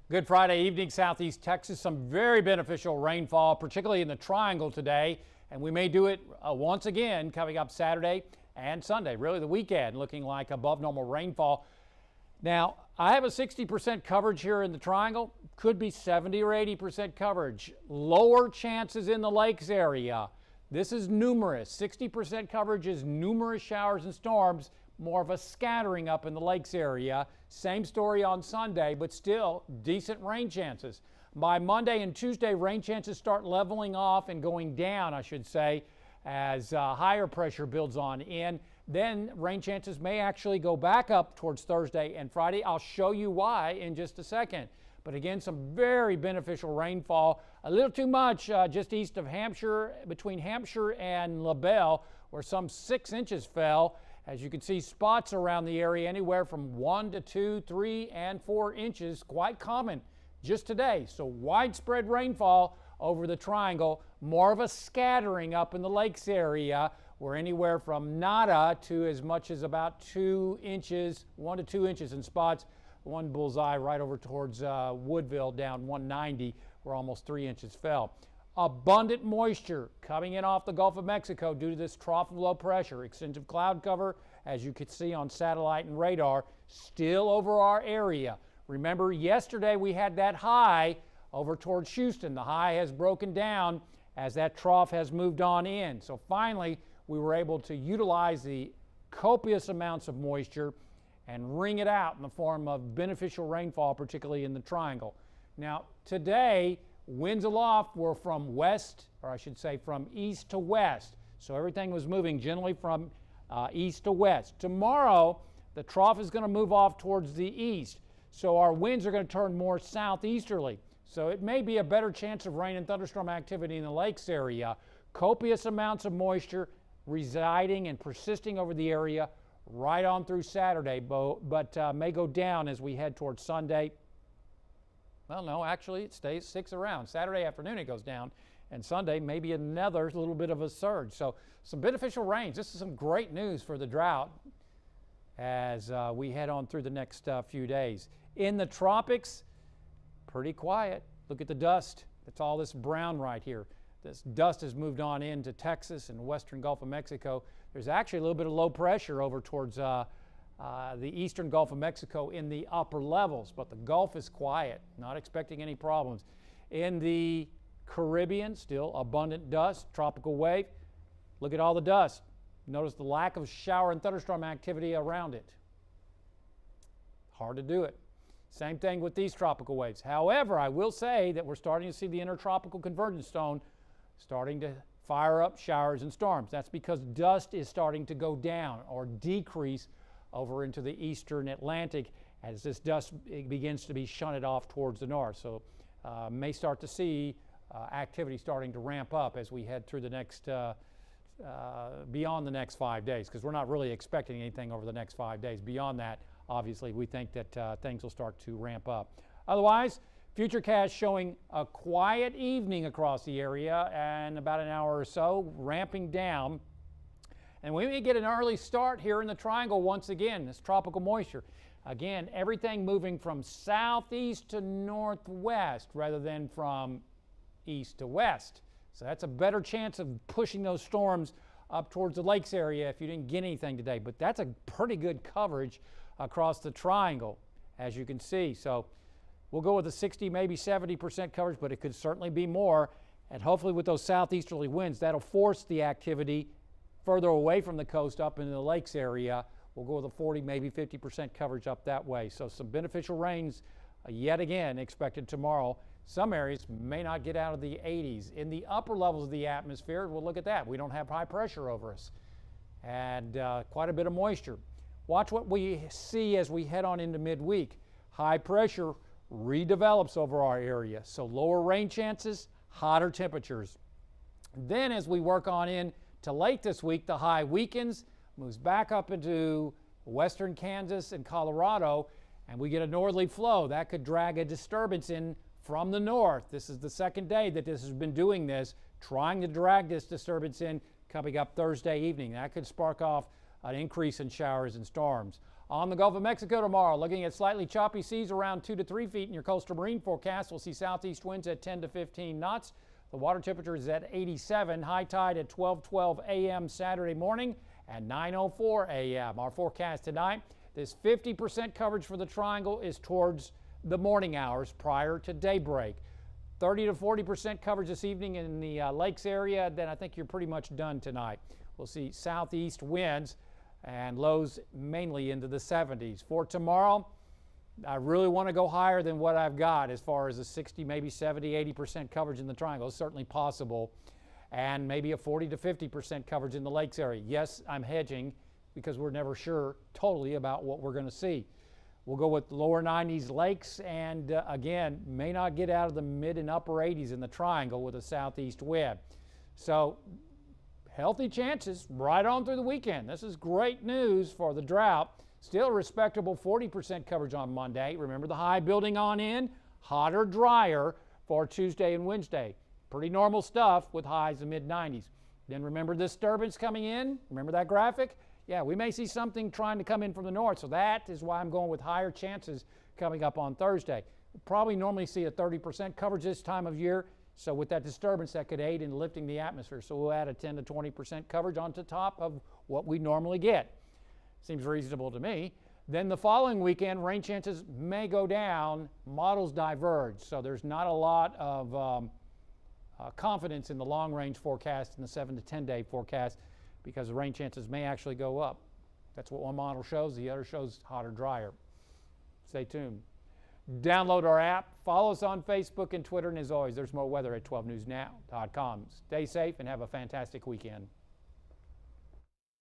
Good Friday evening, Southeast Texas. Some very beneficial rainfall, particularly in the Triangle today. And we may do it once again coming up Saturday and Sunday, really the weekend, looking like above normal rainfall. Now, I have a 60% coverage here in the Triangle. Could be 70 or 80% coverage. Lower chances in the lakes area. This is numerous. 60% coverage is numerous showers and storms. More of a scattering up in the lakes area. Same story on Sunday, but still decent rain chances. By Monday and Tuesday, rain chances start leveling off and going down, I should say, as higher pressure builds on in. Then rain chances may actually go back up towards Thursday and Friday. I'll show you why in just a second. But again, some very beneficial rainfall. A little too much just east of Hampshire, between Hampshire and LaBelle, where some 6 inches fell. As you can see, spots around the area anywhere from 1 to 2, 3, and 4 inches, quite common just today. So widespread rainfall over the Triangle, more of a scattering up in the lakes area, where anywhere from nada to as much as about 2 inches, 1 to 2 inches in spots. One bullseye right over towards Woodville down 190, where almost 3 inches fell. Abundant moisture coming in off the Gulf of Mexico due to this trough of low pressure. Extensive cloud cover, as you can see on satellite and radar, still over our area. Remember, yesterday we had that high over towards Houston. The high has broken down as that trough has moved on in. So finally, we were able to utilize the copious amounts of moisture and wring it out in the form of beneficial rainfall, particularly in the Triangle. Now, today, winds aloft were from west, or I should say from east to west. So everything was moving generally from east to west. Tomorrow, the trough is going to move off towards the east. So our winds are going to turn more southeasterly. So it may be a better chance of rain and thunderstorm activity in the lakes area. Copious amounts of moisture residing and persisting over the area right on through Saturday, but may go down as we head towards Sunday. Well, no, actually it sticks around. Saturday afternoon it goes down, and Sunday maybe another little bit of a surge. So some beneficial rains. This is some great news for the drought as we head on through the next few days. In the tropics, pretty quiet. Look at the dust. It's all this brown right here. This dust has moved on into Texas and western Gulf of Mexico. There's actually a little bit of low pressure over towards the eastern Gulf of Mexico in the upper levels, but the Gulf is quiet, not expecting any problems. In the Caribbean, still abundant dust, tropical wave. Look at all the dust. Notice the lack of shower and thunderstorm activity around it. Hard to do it. Same thing with these tropical waves. However, I will say that we're starting to see the intertropical convergence zone starting to fire up showers and storms. That's because dust is starting to go down or decrease over into the eastern Atlantic as this dust begins to be shunted off towards the north. So may start to see activity starting to ramp up as we head through the next, beyond the next 5 days, because we're not really expecting anything over the next 5 days. Beyond that, obviously, we think that things will start to ramp up. Otherwise, Futurecast showing a quiet evening across the area and about an hour or so ramping down. And we may get an early start here in the Triangle once again, this tropical moisture. Again, everything moving from southeast to northwest rather than from east to west. So that's a better chance of pushing those storms up towards the lakes area if you didn't get anything today. But that's a pretty good coverage across the Triangle, as you can see. So we'll go with a 60, maybe 70% coverage, but it could certainly be more. And hopefully with those southeasterly winds, that'll force the activity further away from the coast up into the lakes area. We'll go with a 40, maybe 50% coverage up that way. So some beneficial rains yet again expected tomorrow. Some areas may not get out of the 80s. In the upper levels of the atmosphere, well, look at that. We don't have high pressure over us and quite a bit of moisture. Watch what we see as we head on into midweek. High pressure redevelops over our area, so lower rain chances, hotter temperatures. Then as we work on in to late this week, the high weakens, moves back up into western Kansas and Colorado, and we get a northerly flow. That could drag a disturbance in from the north. This is the second day that this has been doing this, trying to drag this disturbance in coming up Thursday evening. That could spark off an increase in showers and storms. On the Gulf of Mexico tomorrow, looking at slightly choppy seas around 2 to 3 feet in your coastal marine forecast. We'll see southeast winds at 10 to 15 knots. The water temperature is at 87. High tide at 12:12 a.m. Saturday morning and 9:04 a.m. Our forecast tonight, this 50% coverage for the triangle is towards the morning hours prior to daybreak. 30 to 40% coverage this evening in the lakes area. Then I think you're pretty much done tonight. We'll see southeast winds and lows mainly into the 70s. For tomorrow, I really want to go higher than what I've got as far as a 60, maybe 70, 80% coverage in the triangle. It's certainly possible. And maybe a 40 to 50% coverage in the lakes area. Yes, I'm hedging because we're never sure totally about what we're going to see. We'll go with lower 90s lakes and again, may not get out of the mid and upper 80s in the triangle with a southeast wind. So healthy chances right on through the weekend. This is great news for the drought. Still a respectable 40% coverage on Monday. Remember the high building on in, hotter, drier for Tuesday and Wednesday. Pretty normal stuff with highs in mid-90s. Then remember this disturbance coming in? Remember that graphic? Yeah, we may see something trying to come in from the north, so that is why I'm going with higher chances coming up on Thursday. We'll probably normally see a 30% coverage this time of year, so with that disturbance that could aid in lifting the atmosphere. So we'll add a 10 to 20% coverage on top of what we normally get. Seems reasonable to me. Then the following weekend, rain chances may go down, models diverge, so there's not a lot of confidence in the long-range forecast and the 7 to 10-day forecast because the rain chances may actually go up. That's what one model shows. The other shows hotter, drier. Stay tuned. Download our app. Follow us on Facebook and Twitter. And as always, there's more weather at 12newsnow.com. Stay safe and have a fantastic weekend.